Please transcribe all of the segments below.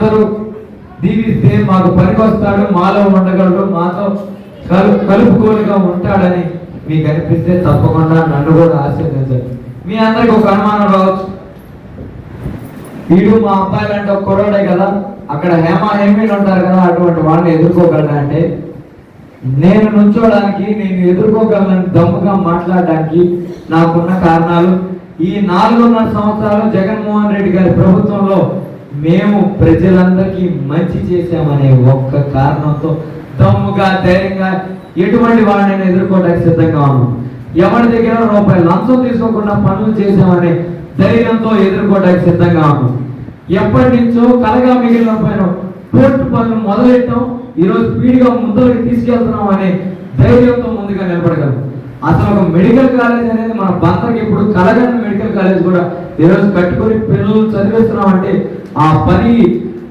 అందరూ దీవిస్తే మాకు పనికొస్తాడు, మాలో ఉండగలడు, మాతో కలుపుకోలుగా ఉంటాడని మీకు అనిపిస్తే తప్పకుండా నన్ను కూడా ఆశీర్వదించండి. మీ అందరికి ఒక అనుమానం రావచ్చు, వీడు మా అబ్బాయిలు అంటే ఒక కుర్రాడే కదా, అక్కడ హేమీలు ఉంటారు కదా, అటువంటి వాళ్ళని ఎదుర్కోగలరా అంటే, నేను నుంచోడానికి, నేను ఎదుర్కోగలను దమ్ముగా మాట్లాడడానికి నాకున్న కారణాలు ఈ 4.5 సంవత్సరాలు జగన్మోహన్ రెడ్డి గారి ప్రభుత్వంలో మేము ప్రజలందరికీ మంచి చేశామనే ఒక్క కారణంతో దమ్ముగా ధైర్యంగా ఎటువంటి వాళ్ళని ఎదుర్కోవడానికి సిద్ధంగా ఉన్నాం. ఎవరి దగ్గర రూపాయలు లంచం తీసుకోకుండా పనులు చేశామనే ధైర్యంతో ఎదుర్కోవడానికి సిద్ధంగా ఉన్నాం. ఎప్పటి నుంచో కలగా మిగిలిన పైన కోర్టు పనులు మొదలెట్టాం, ఈరోజు స్పీడ్గా ముందుకు తీసుకెళ్తున్నాం అనే ధైర్యంతో ముందుగా నిలబడగలం. అసలు ఒక మెడికల్ కాలేజ్ అనేది మన బందరికి ఇప్పుడు కలగని మెడికల్ కాలేజ్ కూడా ఈరోజు కట్టుకొని పిల్లలు చదివిస్తున్నాం అంటే ఆ పని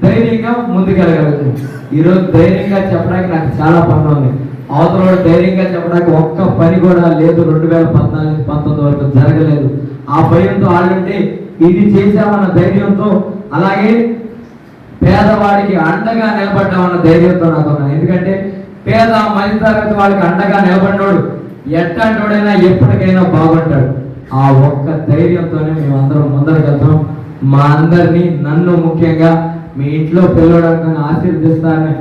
ధైర్యంగా ముందుకెళ్ళగలుగుతాం. ఈరోజు ధైర్యంగా చెప్పడానికి నాకు చాలా పనులు ఉంది. అవతల ధైర్యంగా చెప్పడానికి ఒక్క పని కూడా లేదు. 2014-19 వరకు జరగలేదు. ఆ భయంతో ఆడుంటే ఇది చేశామన్న ధైర్యంతో, అలాగే పేదవాడికి అండగా నిలబడ్డామన్న ధైర్యంతో నాకు ఉన్నాను. ఎందుకంటే పేద మధ్యతరగతి వాళ్ళకి అండగా నిలబడినోడు ఎట్లాంటోడైనా ఎప్పటికైనా బాగుంటాడు. ఆ ఒక్క ధైర్యంతోనే మేమందరం ముందరకెళ్తాం. మా అందరినీ, నన్ను ముఖ్యంగా మీ ఇంట్లో పిల్లడానికి ఆశీర్వదిస్తారని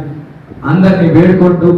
అందరినీ వేడుకుంటూ